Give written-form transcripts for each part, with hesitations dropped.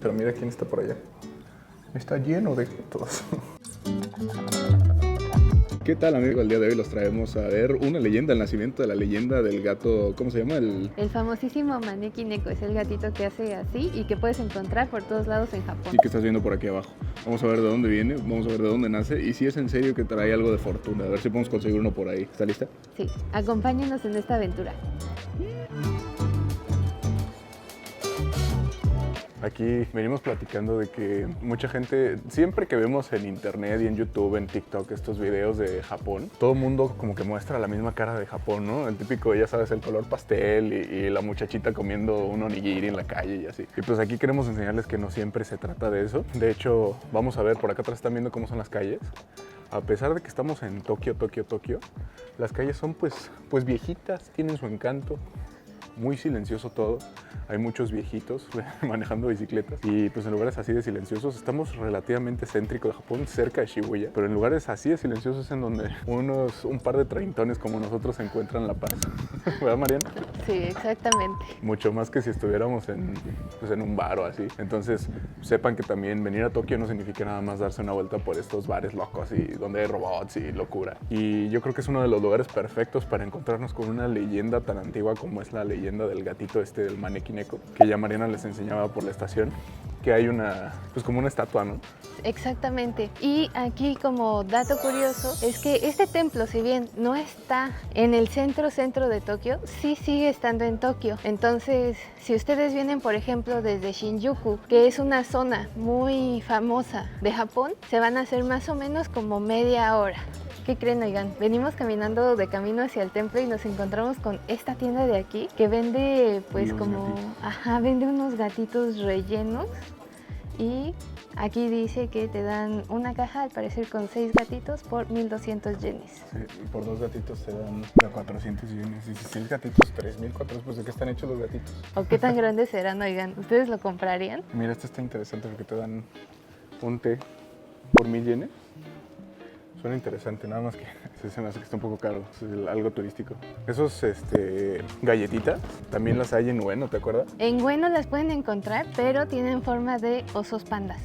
Pero mira quién está por allá. Está lleno de gatos. ¿Qué tal, amigo? El día de hoy los traemos a ver una leyenda, el nacimiento de la leyenda del gato, ¿cómo se llama? El famosísimo Maneki Neko es el gatito que hace así y que puedes encontrar por todos lados en Japón. Y que estás viendo por aquí abajo. Vamos a ver de dónde viene, vamos a ver de dónde nace y si es en serio que trae algo de fortuna. A ver si podemos conseguir uno por ahí. ¿Está lista? Sí, acompáñenos en esta aventura. Aquí venimos platicando de que mucha gente, siempre que vemos en internet y en YouTube, en TikTok, estos videos de Japón, todo el mundo como que muestra la misma cara de Japón, ¿no? El típico, ya sabes, el color pastel y la muchachita comiendo un onigiri en la calle y así. Y pues aquí queremos enseñarles que no siempre se trata de eso. De hecho, vamos a ver, por acá atrás están viendo cómo son las calles. A pesar de que estamos en Tokio, las calles son pues viejitas, tienen su encanto. Muy silencioso todo, hay muchos viejitos manejando bicicletas y pues en lugares así de silenciosos estamos relativamente céntricos de Japón, cerca de Shibuya, pero en lugares así de silenciosos es en donde un par de treintones como nosotros encuentran la paz. ¿Verdad, Mariana? Sí, exactamente. Mucho más que si estuviéramos en un bar o así. Entonces sepan que también venir a Tokio no significa nada más darse una vuelta por estos bares locos y donde hay robots y locura. Y yo creo que es uno de los lugares perfectos para encontrarnos con una leyenda tan antigua como es la leyenda del gatito del Maneki Neko, que ya Mariana les enseñaba por la estación, que hay pues como una estatua, ¿no? Exactamente. Y aquí como dato curioso es que este templo, si bien no está en el centro de Tokio, sí sigue estando en Tokio. Entonces, si ustedes vienen, por ejemplo, desde Shinjuku, que es una zona muy famosa de Japón, se van a hacer más o menos como media hora. ¿Qué creen, oigan? Venimos caminando de camino hacia el templo y nos encontramos con esta tienda de aquí que vende pues vende unos gatitos rellenos y aquí dice que te dan una caja al parecer con 6 gatitos por 1200 yenes. Sí, y por 2 gatitos te dan 400 yenes y 6 gatitos 3400, pues ¿de qué están hechos los gatitos? ¿O qué tan grandes serán, oigan? ¿Ustedes lo comprarían? Mira, este está interesante porque te dan un té por 1000 yenes. Suena interesante, nada más que se me hace que está un poco caro, es algo turístico. Esos galletitas también las hay en Ueno, ¿te acuerdas? En Ueno las pueden encontrar, pero tienen forma de osos pandas.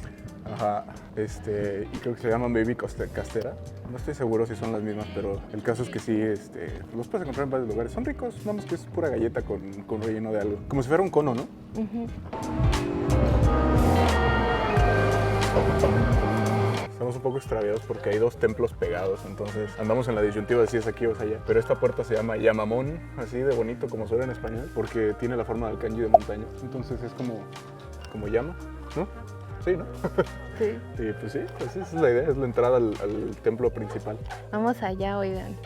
Ajá, y creo que se llaman Baby Castera. No estoy seguro si son las mismas, pero el caso es que sí, los puedes encontrar en varios lugares. Son ricos, nada más que es pura galleta con relleno de algo. Como si fuera un cono, ¿no? Estamos un poco extraviados porque hay 2 templos pegados, entonces andamos en la disyuntiva de si es aquí o es allá. Pero esta puerta se llama Yamamón, así de bonito como suena en español, porque tiene la forma del kanji de montaña. Entonces es como llama, ¿no? Sí, ¿no? Sí. Y pues sí, pues esa es la idea, es la entrada al templo principal. Vamos allá, oigan.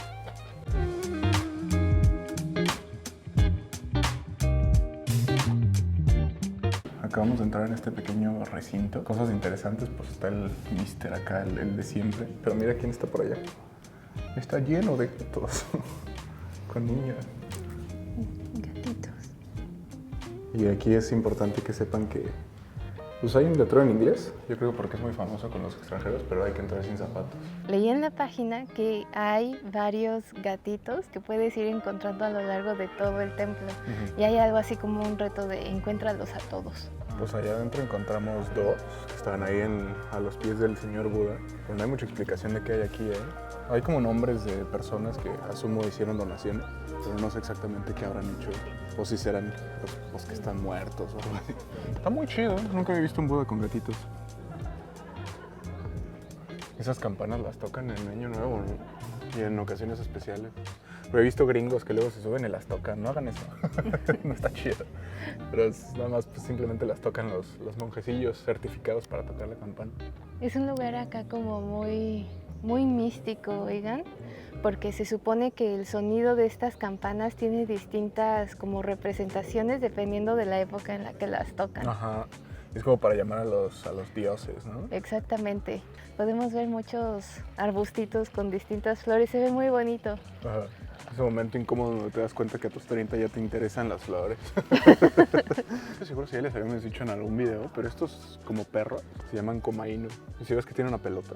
Acabamos de entrar en este pequeño recinto. Cosas interesantes, pues está el mister acá, el de siempre. Pero mira quién está por allá. Está lleno de gatos. Con niños. Gatitos. Y aquí es importante que sepan que pues hay un letrero en inglés. Yo creo porque es muy famoso con los extranjeros, pero hay que entrar sin zapatos. Leí en la página que hay varios gatitos que puedes ir encontrando a lo largo de todo el templo. Y hay algo así como un reto de encuéntralos a todos. Pues allá adentro encontramos 2 que estaban ahí a los pies del señor Buda. Pero no hay mucha explicación de qué hay aquí, ¿eh? Hay como nombres de personas que asumo hicieron donaciones, pero no sé exactamente qué habrán hecho. O si serán los que están muertos o algo así. Está muy chido, ¿eh? Nunca había visto un Buda con gatitos. Esas campanas las tocan en Año Nuevo, ¿no? Y en ocasiones especiales. Pero he visto gringos que luego se suben y las tocan. No hagan eso. No está chido. Pero nada más pues, simplemente las tocan los monjecillos certificados para tocar la campana. Es un lugar acá como muy místico, oigan, porque se supone que el sonido de estas campanas tiene distintas como representaciones dependiendo de la época en la que las tocan. Ajá. Es como para llamar a los dioses, ¿no? Exactamente. Podemos ver muchos arbustitos con distintas flores. Se ve muy bonito. Ajá. Ese momento incómodo donde te das cuenta que a tus 30 ya te interesan las flores. Estoy seguro si ya les habíamos dicho en algún video, pero estos como perros se llaman komainu. Y si ves que tiene una pelota,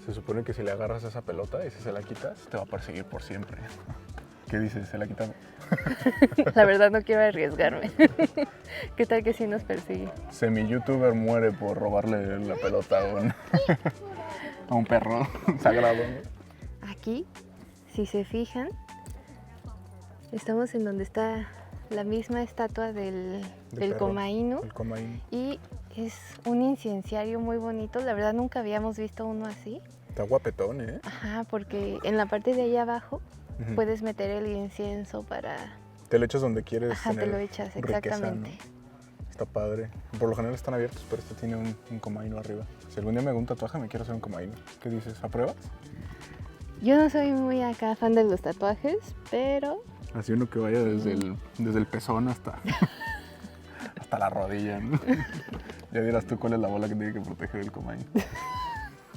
se supone que si le agarras a esa pelota y si se la quitas, te va a perseguir por siempre. ¿Qué dices? ¿Se la quitamos? La verdad no quiero arriesgarme. ¿Qué tal que sí nos persigue? Semi-youtuber muere por robarle la pelota a un perro sagrado, ¿no? Aquí, si se fijan, estamos en donde está la misma estatua del Coma Inu. El Coma Inu. Y es un inciensario muy bonito. La verdad nunca habíamos visto uno así. Está guapetón, ¿eh? Ajá, porque en la parte de ahí abajo puedes meter el incienso para... Te lo echas donde quieres. Ajá, te lo echas, exactamente. Riqueza, ¿no? Está padre. Por lo general están abiertos, pero este tiene un Coma Inu arriba. Si algún día me hago un tatuaje, me quiero hacer un Coma Inu. ¿Qué dices? ¿Apruebas? Yo no soy muy acá fan de los tatuajes, pero... Así uno que vaya desde el pezón hasta la rodilla, ¿no? Ya dirás tú cuál es la bola que tiene que proteger el Coma Inu.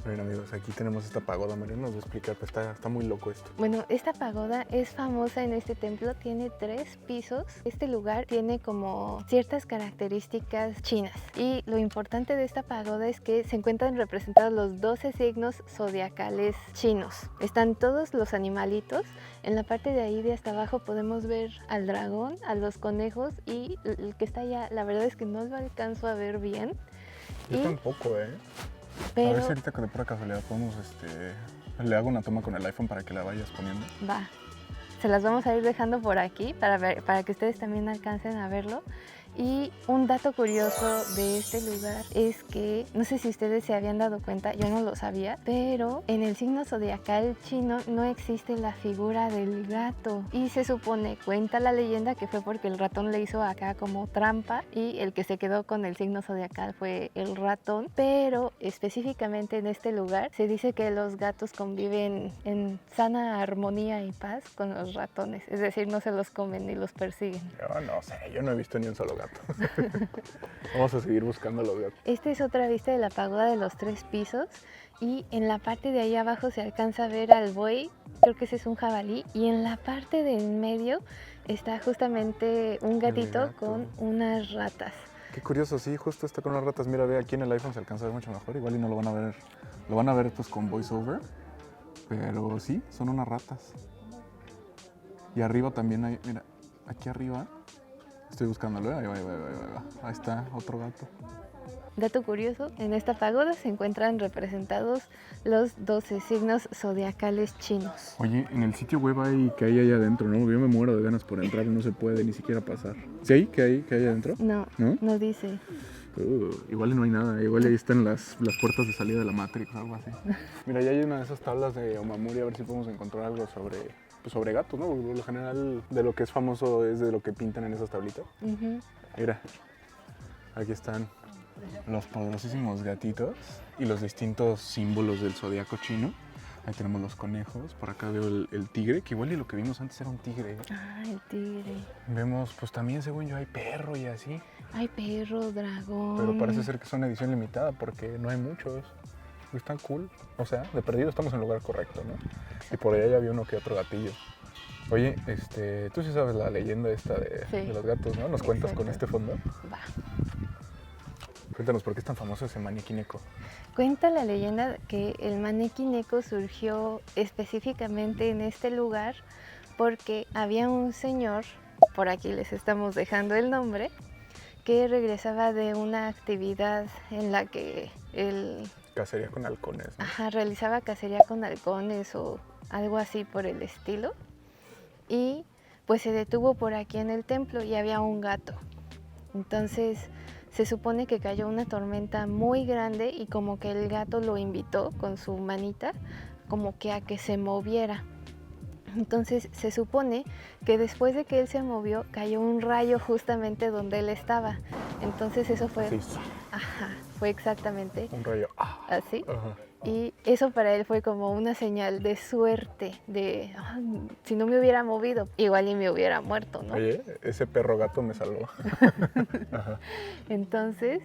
Miren amigos, aquí tenemos esta pagoda. María nos va a explicar que está muy loco esto. Bueno, esta pagoda es famosa en este templo, tiene 3 pisos. Este lugar tiene como ciertas características chinas. Y lo importante de esta pagoda es que se encuentran representados los 12 signos zodiacales chinos. Están todos los animalitos. En la parte de ahí de hasta abajo podemos ver al dragón, a los conejos y el que está allá, la verdad es que no lo alcanzo a ver bien. Yo tampoco, ¿eh? Pero... A ver si ahorita de pura casualidad podemos, le hago una toma con el iPhone para que la vayas poniendo. Va. Se las vamos a ir dejando por aquí para que ustedes también alcancen a verlo. Y un dato curioso de este lugar es que, no sé si ustedes se habían dado cuenta, yo no lo sabía, pero en el signo zodiacal chino no existe la figura del gato. Y se supone, cuenta la leyenda, que fue porque el ratón le hizo acá como trampa y el que se quedó con el signo zodiacal fue el ratón. Pero específicamente en este lugar se dice que los gatos conviven en sana armonía y paz con los ratones. Es decir, no se los comen ni los persiguen. Yo no sé, yo no he visto ni un solo gato. Vamos a seguir buscando los gatos. Esta es otra vista de la pagoda de los 3 pisos y en la parte de ahí abajo se alcanza a ver al buey, creo que ese es un jabalí, y en la parte de en medio está justamente un gatito con unas ratas. Qué curioso, sí, justo está con unas ratas. Mira, ve, aquí en el iPhone se alcanza a ver mucho mejor, igual y no lo van a ver pues con voiceover, pero sí, son unas ratas. Y arriba también hay, mira, aquí arriba... Estoy buscándolo, ahí va. Ahí está, otro gato. Dato curioso, en esta pagoda se encuentran representados los 12 signos zodiacales chinos. Oye, en el sitio web que hay allá adentro, ¿no? Yo me muero de ganas por entrar y no se puede ni siquiera pasar. ¿Sí hay? ¿Qué hay adentro? No dice. Igual no hay nada, igual ahí están las puertas de salida de la Matrix o algo así. Mira, ya hay una de esas tablas de Omamuri, a ver si podemos encontrar algo sobre gatos, ¿no? Porque por lo general de lo que es famoso es de lo que pintan en esas tablitas. Mira, aquí están los poderosísimos gatitos y los distintos símbolos del zodiaco chino. Ahí tenemos los conejos, por acá veo el tigre, que igual y lo que vimos antes era un tigre. Ah, el tigre. Vemos, pues también según yo hay perro y así. Hay perro, dragón. Pero parece ser que es una edición limitada porque no hay muchos. Están cool. O sea, de perdido estamos en el lugar correcto, ¿no? Y por allá ya había uno que otro gatillo. Oye, tú sí sabes la leyenda esta de los gatos, ¿no? ¿Nos cuentas con este fondo? Va. Cuéntanos, ¿por qué es tan famoso ese Maneki Neko? Cuenta la leyenda que el Maneki Neko surgió específicamente en este lugar porque había un señor, por aquí les estamos dejando el nombre, que regresaba de una actividad en la que él... Cacería con halcones, ¿no? Ajá, realizaba cacería con halcones o algo así por el estilo. Y pues se detuvo por aquí en el templo y había un gato. Entonces se supone que cayó una tormenta muy grande y como que el gato lo invitó con su manita como que a que se moviera. Entonces se supone que después de que él se movió cayó un rayo justamente donde él estaba. Entonces eso fue... Sí. Ajá, fue exactamente... Un rayo. Así. Ajá. Y eso para él fue como una señal de suerte, de si no me hubiera movido, igual y me hubiera muerto, ¿no? Oye, ese perro gato me salvó. Ajá. Entonces,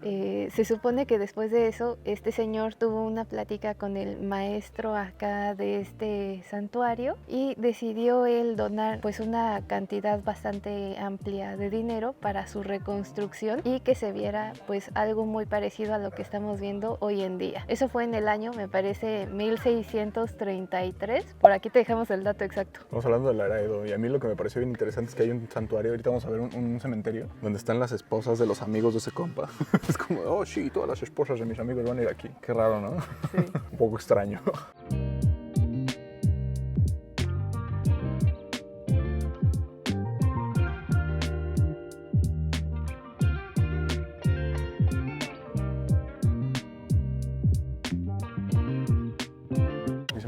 se supone que después de eso, este señor tuvo una plática con el maestro acá de este santuario y decidió él donar pues una cantidad bastante amplia de dinero para su reconstrucción y que se viera pues algo muy parecido a lo que estamos viendo hoy en día. Eso fue en el año, me me parece 1633. Por aquí te dejamos el dato exacto. Estamos hablando del Laredo y a mí lo que me pareció bien interesante es que hay un santuario, ahorita vamos a ver un cementerio donde están las esposas de los amigos de ese compa. Es como, oh sí, todas las esposas de mis amigos van a ir aquí. Qué raro, ¿no? Sí. Un poco extraño.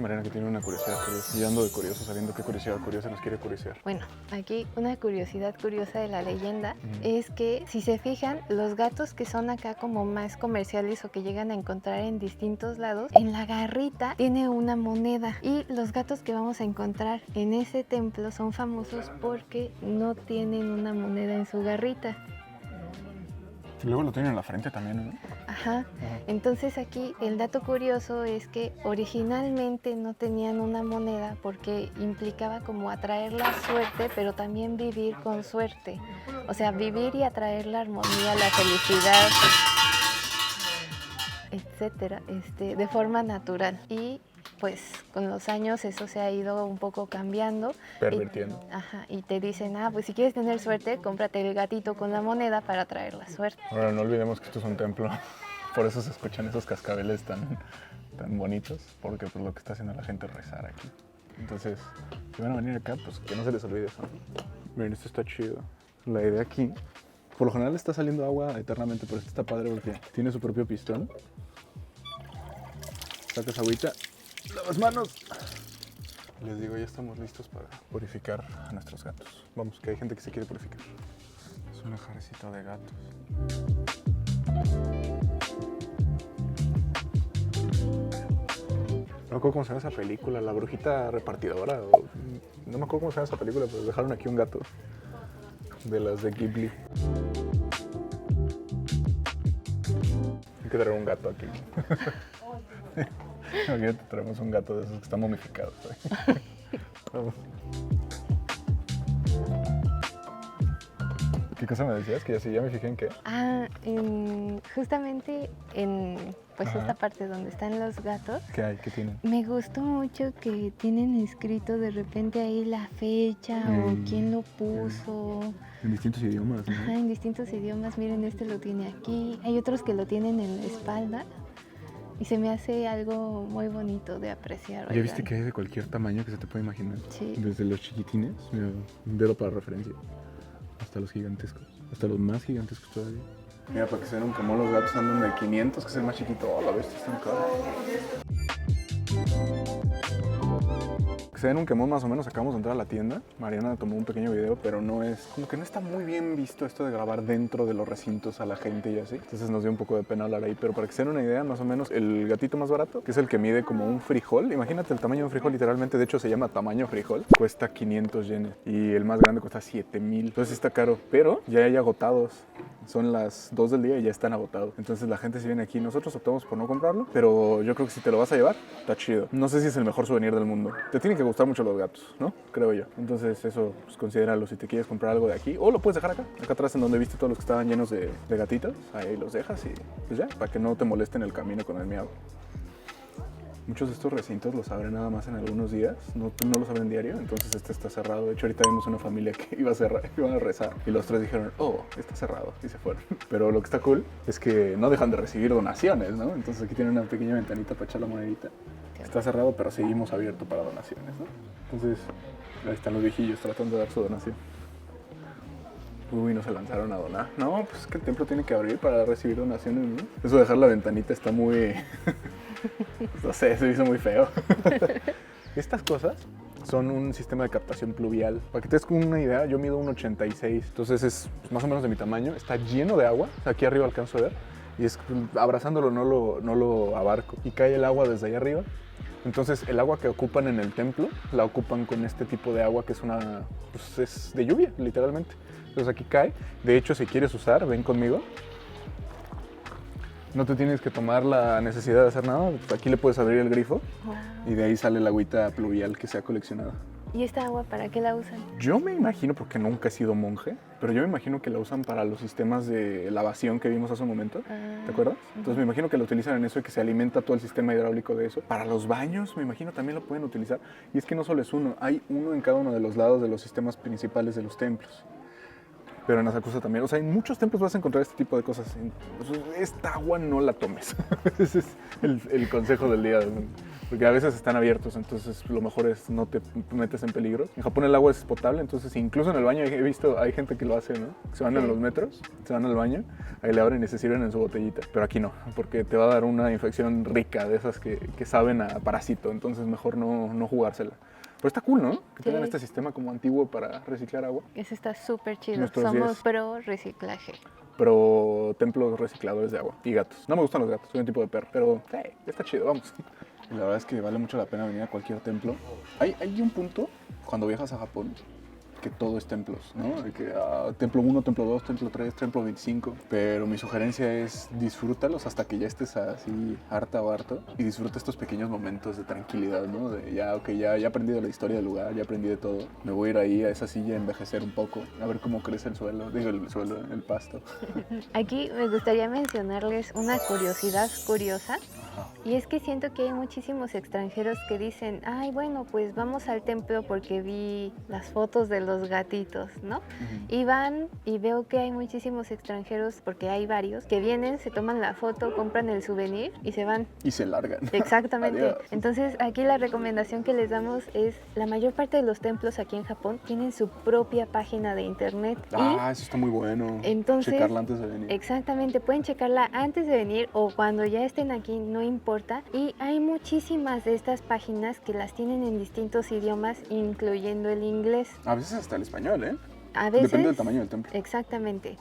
Mariana que tiene una curiosidad curiosa. Y ando de curioso sabiendo qué curiosidad curiosa nos quiere curiosear. Bueno, aquí una curiosidad curiosa de la leyenda es que si se fijan, los gatos que son acá como más comerciales o que llegan a encontrar en distintos lados, en la garrita tiene una moneda. Y los gatos que vamos a encontrar en ese templo son famosos porque no tienen una moneda en su garrita. Y luego lo tienen en la frente también, ¿no? Ajá. Entonces aquí el dato curioso es que originalmente no tenían una moneda porque implicaba como atraer la suerte, pero también vivir con suerte. O sea, vivir y atraer la armonía, la felicidad, etcétera, de forma natural. Y pues con los años eso se ha ido un poco cambiando. Pervirtiendo. Y te dicen, pues si quieres tener suerte, cómprate el gatito con la moneda para traer la suerte. Ahora, no olvidemos que esto es un templo, por eso se escuchan esos cascabeles tan bonitos, porque pues lo que está haciendo la gente es rezar aquí. Entonces, si van a venir acá, pues que no se les olvide eso. Miren, esto está chido. La idea aquí, por lo general está saliendo agua eternamente, pero esto está padre porque tiene su propio pistón. Sacas agüita. ¡Lavas manos! Les digo, ya estamos listos para purificar a nuestros gatos. Vamos, que hay gente que se quiere purificar. Es un ejército de gatos. No me acuerdo cómo se llama esa película, La Brujita Repartidora. No me acuerdo cómo se llama esa película, pero dejaron aquí un gato. De las de Ghibli. Hay que traer un gato aquí. Aquí traemos un gato de esos que están momificados. Vamos. ¿Qué cosa me decías? Que ya me fijé en qué. Justamente en esta parte donde están los gatos. ¿Qué hay? ¿Qué tienen? Me gustó mucho que tienen escrito de repente ahí la fecha o quién lo puso. En distintos idiomas, ¿no? Ajá, en distintos idiomas. Miren, este lo tiene aquí. Hay otros que lo tienen en la espalda. Y se me hace algo muy bonito de apreciar. ¿Ya viste que hay de cualquier tamaño que se te puede imaginar? Sí. Desde los chiquitines, mira, un dedo para referencia, hasta los gigantescos, hasta los más gigantescos todavía. Mira, para que se den como los gatos andan de 500, que es el más chiquito. Oh, la bestia está muy caro. Que se den un quemón más o menos, acabamos de entrar a la tienda. Mariana tomó un pequeño video, pero no es... Como que no está muy bien visto esto de grabar dentro de los recintos a la gente y así. Entonces nos dio un poco de pena hablar ahí, pero para que se den una idea, más o menos, el gatito más barato, que es el que mide como un frijol. Imagínate el tamaño de un frijol, literalmente, de hecho se llama tamaño frijol. Cuesta 500 yenes y el más grande cuesta 7000. Entonces está caro, pero ya hay agotados. Son las 2 del día y ya están agotados. Entonces la gente se viene aquí. Nosotros optamos por no comprarlo, pero yo creo que si te lo vas a llevar, está chido. No sé si es el mejor souvenir del mundo. Te tienen que gustar mucho los gatos, ¿no? Creo yo. Entonces eso, pues considéralo si te quieres comprar algo de aquí. O lo puedes dejar acá. Acá atrás en donde viste todos los que estaban llenos de gatitos. Ahí los dejas y pues ya, para que no te molesten el camino con el miau. Muchos de estos recintos los abren nada más en algunos días, no los abren diario, entonces este está cerrado. De hecho, ahorita vimos una familia que iban a rezar y los tres dijeron, oh, está cerrado, y se fueron. Pero lo que está cool es que no dejan de recibir donaciones, ¿no? Entonces aquí tienen una pequeña ventanita para echar la monedita. Está cerrado, pero seguimos abierto para donaciones, ¿no? Entonces, ahí están los viejillos tratando de dar su donación. Uy, no se lanzaron a donar. No, pues es que el templo tiene que abrir para recibir donaciones, ¿no? Eso de dejar la ventanita está muy... no sé, se hizo muy feo. Estas cosas son un sistema de captación pluvial. Para que te des una idea, yo mido 1,86, entonces es más o menos de mi tamaño. Está lleno de agua, aquí arriba alcanzo a ver, y es abrazándolo no lo abarco. Y cae el agua desde ahí arriba. Entonces el agua que ocupan en el templo, la ocupan con este tipo de agua que es es de lluvia, literalmente. Entonces aquí cae. De hecho, si quieres usar, ven conmigo. No te tienes que tomar la necesidad de hacer nada. Aquí le puedes abrir el grifo y de ahí sale la agüita pluvial que se ha coleccionado. ¿Y esta agua para qué la usan? Yo me imagino, porque nunca he sido monje, pero yo me imagino que la usan para los sistemas de lavación que vimos hace un momento. ¿Te acuerdas? Entonces me imagino que lo utilizan en eso y que se alimenta todo el sistema hidráulico de eso. Para los baños, me imagino también lo pueden utilizar. Y es que no solo es uno, hay uno en cada uno de los lados de los sistemas principales de los templos. Pero en Asakusa también. O sea, en muchos templos vas a encontrar este tipo de cosas. Esta agua no la tomes. Ese es el consejo del día. Porque a veces están abiertos, entonces lo mejor es no te metes en peligro. En Japón el agua es potable, entonces incluso en el baño he visto, hay gente que lo hace, ¿no? Se van en los metros, se van al baño, ahí le abren y se sirven en su botellita. Pero aquí no, porque te va a dar una infección rica de esas que saben a parásito, entonces mejor no jugársela. Pero está cool, ¿no? Que tengan este sistema como antiguo para reciclar agua. Eso está súper chido. Nuestros Somos pro reciclaje. Pro templos recicladores de agua y gatos. No me gustan los gatos, soy un tipo de perro, pero está chido, vamos. Y la verdad es que vale mucho la pena venir a cualquier templo. Hay un punto cuando viajas a Japón que todo es templos, ¿no? De que templo 1, templo 2, templo 3, templo 25. Pero mi sugerencia es disfrútalos hasta que ya estés así harta o harto y disfruta estos pequeños momentos de tranquilidad, ¿no? De ya aprendí de la historia del lugar, ya aprendí de todo. Me voy a ir ahí a esa silla a envejecer un poco, a ver cómo crece el suelo, el pasto. Aquí me gustaría mencionarles una curiosidad curiosa. Y es que siento que hay muchísimos extranjeros que dicen, ay, bueno, pues vamos al templo porque vi las fotos de los gatitos, ¿no? Y van y veo que hay muchísimos extranjeros, porque hay varios, que vienen, se toman la foto, compran el souvenir y se van. Y se largan. Exactamente. Adiós. Entonces, aquí la recomendación que les damos es, la mayor parte de los templos aquí en Japón tienen su propia página de internet. Eso está muy bueno. Entonces, checarla antes de venir. Exactamente, pueden checarla antes de venir o cuando ya estén aquí, no importa. Y hay muchísimas de estas páginas que las tienen en distintos idiomas, incluyendo el inglés. A veces hasta el español, ¿eh? A veces, depende del tamaño del templo. Exactamente.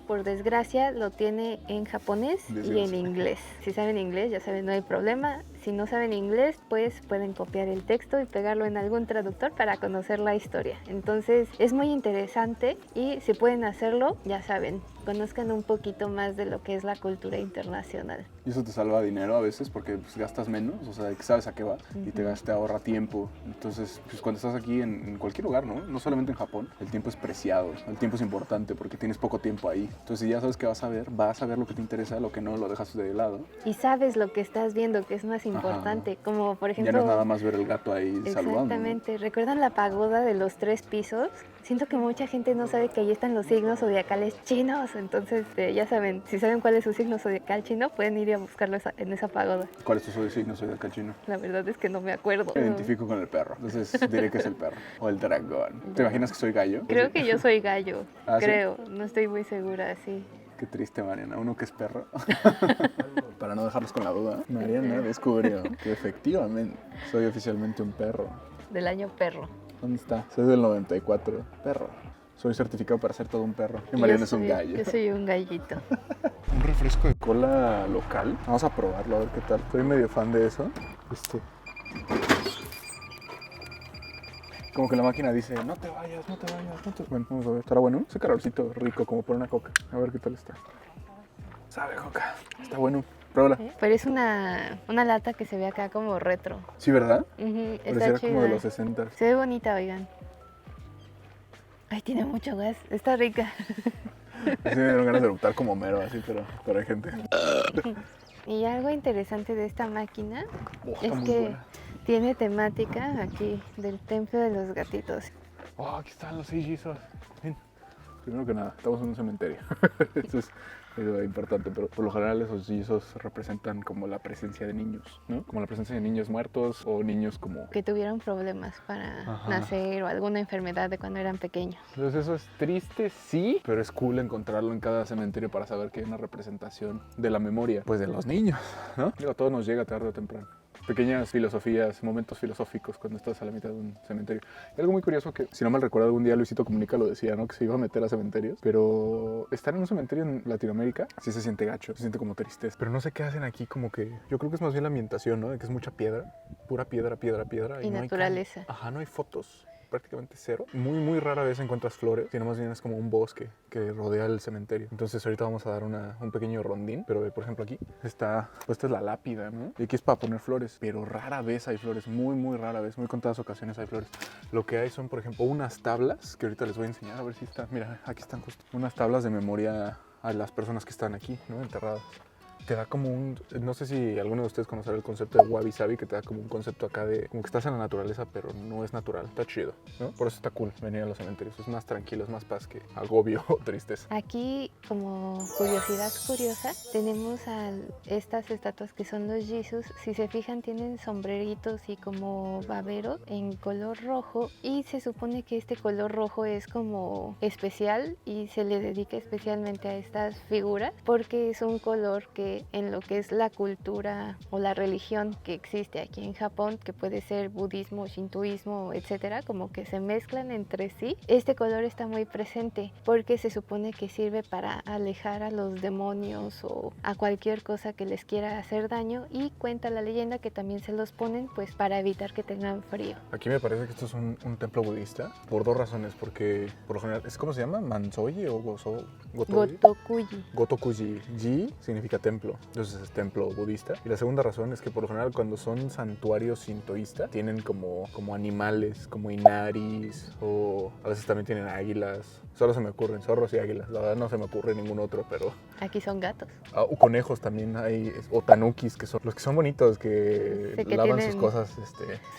Por desgracia, lo tiene en japonés y en inglés. Si saben inglés, ya saben, no hay problema. Si no saben inglés, pues pueden copiar el texto y pegarlo en algún traductor para conocer la historia. Entonces, es muy interesante y si pueden hacerlo, ya saben, conozcan un poquito más de lo que es la cultura internacional. Y eso te salva dinero a veces porque pues, gastas menos, o sea, que sabes a qué va y te ahorra tiempo. Entonces, pues cuando estás aquí en cualquier lugar, ¿no? No solamente en Japón, el tiempo es preciado, el tiempo es importante porque tienes poco tiempo ahí. Entonces, si ya sabes qué vas a ver lo que te interesa, lo que no lo dejas de lado. Y sabes lo que estás viendo, que es más importante, como por ejemplo... Ya no es nada más ver el gato ahí saludando. Exactamente. ¿No? ¿Recuerdan la pagoda de los 3 pisos? Siento que mucha gente no sabe que ahí están los signos zodiacales chinos. Entonces, ya saben, si saben cuál es su signo zodiacal chino, pueden ir a buscarlo en esa pagoda. ¿Cuál es tu signo zodiacal chino? La verdad es que no me acuerdo. Me identifico con el perro, entonces diré que es el perro. O el dragón. ¿Te imaginas que soy gallo? Creo que yo soy gallo. ¿Ah, creo, sí? No estoy muy segura, sí. Qué triste, Mariana. Uno que es perro. Para no dejarlos con la duda, Mariana descubrió que efectivamente soy oficialmente un perro. Del año perro. ¿Dónde está? Soy del 94. Perro. Soy certificado para ser todo un perro. Y Mariana es un gallo. Yo soy un gallito. Un refresco de cola local. Vamos a probarlo, a ver qué tal. Soy medio fan de eso. Como que la máquina dice, no te vayas, no te vayas, no te... Bueno, vamos a ver. ¿Estará bueno? Ese calorcito rico, como por una coca. A ver qué tal está. Sabe coca. Está bueno. Pruébala. Pero es una lata que se ve acá como retro. Sí, ¿verdad? Está chida. Como de los 60. Se ve bonita, oigan. Ay, tiene mucho gas. Está rica. Sí me dieron ganas de eruptar como Homero, así, pero hay gente. Y algo interesante de esta máquina es que buena. Tiene temática aquí del templo de los gatitos. Oh, aquí están los sellizos. Ven. Primero que nada, estamos en un cementerio. Eso es importante, pero por lo general esos sellizos representan como la presencia de niños, ¿no? Como la presencia de niños muertos o niños como... que tuvieron problemas para nacer o alguna enfermedad de cuando eran pequeños. Entonces eso es triste, sí, pero es cool encontrarlo en cada cementerio para saber que hay una representación de la memoria, pues de los niños, ¿no? Digo, todo nos llega tarde o temprano. Pequeñas filosofías, momentos filosóficos cuando estás a la mitad de un cementerio. Y algo muy curioso que, si no mal recuerdo, algún día Luisito Comunica lo decía, ¿no? Que se iba a meter a cementerios. Pero estar en un cementerio en Latinoamérica sí se siente gacho, se siente como tristeza. Pero no sé qué hacen aquí, como que... Yo creo que es más bien la ambientación, ¿no? De que es mucha piedra, pura piedra, piedra, piedra. Y no naturaleza. no hay fotos. prácticamente cero. Muy rara vez encuentras flores, sino más bien es como un bosque que rodea el cementerio. Entonces ahorita vamos a dar un pequeño rondín, pero por ejemplo aquí está, pues esta es la lápida, ¿no? Y aquí es para poner flores, pero rara vez hay flores, muy rara vez, muy contadas ocasiones hay flores. Lo que hay son, por ejemplo, unas tablas, que ahorita les voy a enseñar, a ver si está, mira, aquí están justo, unas tablas de memoria a las personas que están aquí, ¿no? Enterradas. Te da como un, no sé si alguno de ustedes conocerá el concepto de wabi sabi, que te da como un concepto acá de como que estás en la naturaleza, pero no es natural, está chido, ¿no? Por eso está cool venir a los cementerios, es más tranquilo, es más paz que agobio o tristeza. Aquí, como curiosidad curiosa, tenemos estas estatuas que son los Jesus. Si se fijan, tienen sombreritos y como baberos en color rojo, y se supone que este color rojo es como especial y se le dedica especialmente a estas figuras porque es un color que en lo que es la cultura o la religión que existe aquí en Japón, que puede ser budismo, shintoísmo, etcétera, como que se mezclan entre sí. Este color está muy presente porque se supone que sirve para alejar a los demonios o a cualquier cosa que les quiera hacer daño, y cuenta la leyenda que también se los ponen pues para evitar que tengan frío. Aquí me parece que esto es un templo budista por dos razones, porque por lo general, ¿cómo se llama? ¿Manzoji o Gotokuji. Gotokuji. Ji significa templo, entonces es templo budista. Y la segunda razón es que por lo general cuando son santuarios sintoístas tienen como animales, como inaris, o a veces también tienen águilas. Solo se me ocurren zorros y águilas, la verdad no se me ocurre ningún otro, pero... Aquí son gatos. O conejos también hay, o tanukis, que son los que son bonitos, que lavan sus cosas,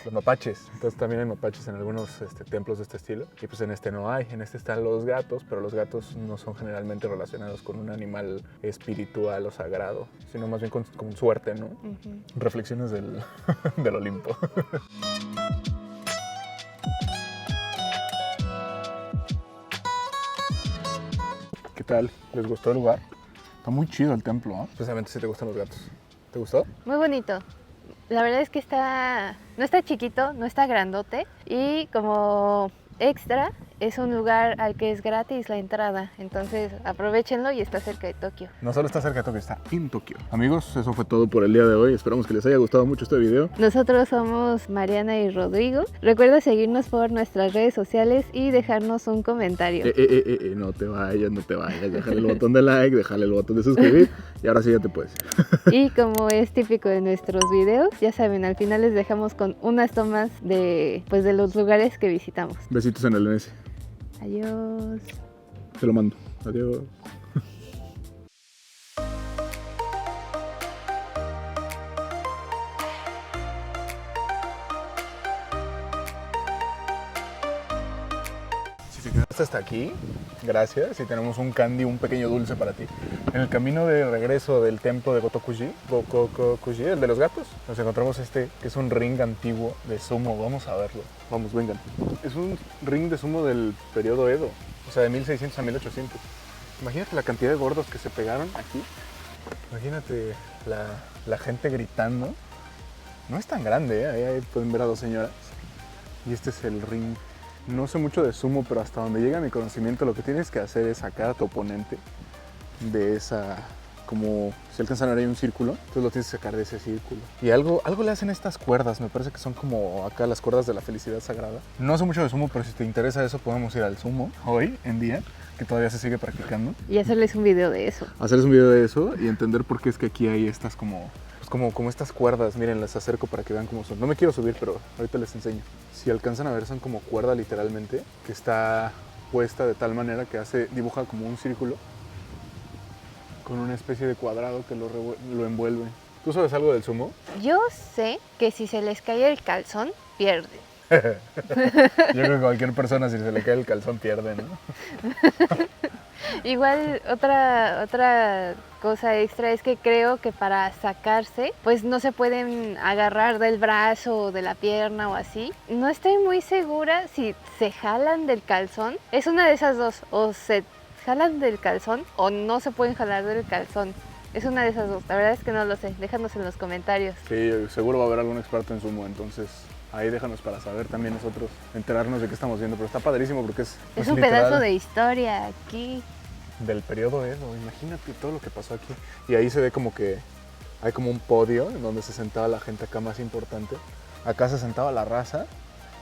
los mapaches. Entonces también hay mapaches en algunos templos de este estilo. Y pues en este no hay, en este están los gatos, pero los gatos no son generalmente relacionados con un animal espiritual o sagrado, sino más bien con suerte, ¿no? Reflexiones del Olimpo. ¿Qué tal? ¿Les gustó el lugar? Está muy chido el templo, ¿eh? Especialmente si te gustan los gatos. ¿Te gustó? Muy bonito. La verdad es que no está chiquito, no está grandote, y como extra es un lugar al que es gratis la entrada, entonces aprovechenlo, y está cerca de Tokio. No solo está cerca de Tokio, está en Tokio. Amigos, eso fue todo por el día de hoy. Esperamos que les haya gustado mucho este video. Nosotros somos Mariana y Rodrigo. Recuerda seguirnos por nuestras redes sociales y dejarnos un comentario. No te vayas. Déjale el botón de like, déjale el botón de suscribir y ahora sí ya te puedes. Y como es típico de nuestros videos, ya saben, al final les dejamos con unas tomas de los lugares que visitamos. Besitos en el NS. Adiós. Te lo mando. Adiós. Si te quedaste hasta aquí, gracias. Y tenemos un candy, un pequeño dulce para ti. En el camino de regreso del templo de Gotokuji, el de los gatos, nos encontramos que es un ring antiguo de sumo. Vamos a verlo. Vamos, vengan. Es un ring de sumo del periodo Edo, o sea, de 1600 a 1800. Imagínate la cantidad de gordos que se pegaron aquí. Imagínate la gente gritando. No es tan grande, ¿eh? Ahí pueden ver a dos señoras. Y este es el ring. No sé mucho de sumo, pero hasta donde llega mi conocimiento, lo que tienes que hacer es sacar a tu oponente de esa... Como si alcanzan a ver ahí un círculo, entonces lo tienes que sacar de ese círculo. Y algo le hacen estas cuerdas, me parece que son como acá las cuerdas de la felicidad sagrada. No sé mucho de sumo, pero si te interesa eso, podemos ir al sumo hoy en día, que todavía se sigue practicando. Y hacerles un video de eso. Hacerles un video de eso y entender por qué es que aquí hay estas como estas cuerdas. Miren, les acerco para que vean cómo son. No me quiero subir, pero ahorita les enseño. Si alcanzan a ver, son como cuerda literalmente, que está puesta de tal manera que dibuja como un círculo con una especie de cuadrado que lo envuelve. ¿Tú sabes algo del sumo? Yo sé que si se les cae el calzón, pierden. Yo creo que cualquier persona, si se le cae el calzón, pierde, ¿no? Igual otra cosa extra es que creo que para sacarse, pues no se pueden agarrar del brazo o de la pierna o así. No estoy muy segura si se jalan del calzón. Es una de esas dos, o se jalan del calzón o no se pueden jalar del calzón. Es una de esas dos, la verdad es que no lo sé. Déjanos en los comentarios. Sí, seguro va a haber algún experto en sumo, entonces ahí déjanos para saber también nosotros, enterarnos de qué estamos viendo. Pero está padrísimo porque es un pedazo de historia aquí. Del periodo Edo, imagínate todo lo que pasó aquí. Y ahí se ve como que hay como un podio en donde se sentaba la gente acá más importante. Acá se sentaba la raza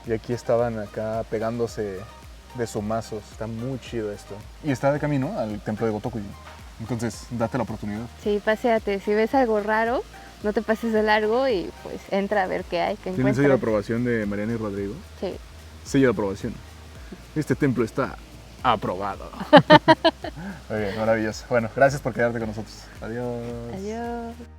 Y aquí estaban acá pegándose de sumazos. Está muy chido esto. Y está de camino al templo de Gotokuji. Entonces, date la oportunidad. Sí, paséate. Si ves algo raro, no te pases de largo y pues entra a ver qué hay, qué ¿Tienen encuentras. sello de aprobación de Mariana y Rodrigo? Sí. Sello de aprobación. Este templo está aprobado. Muy bien, maravilloso. Bueno, gracias por quedarte con nosotros. Adiós. Adiós.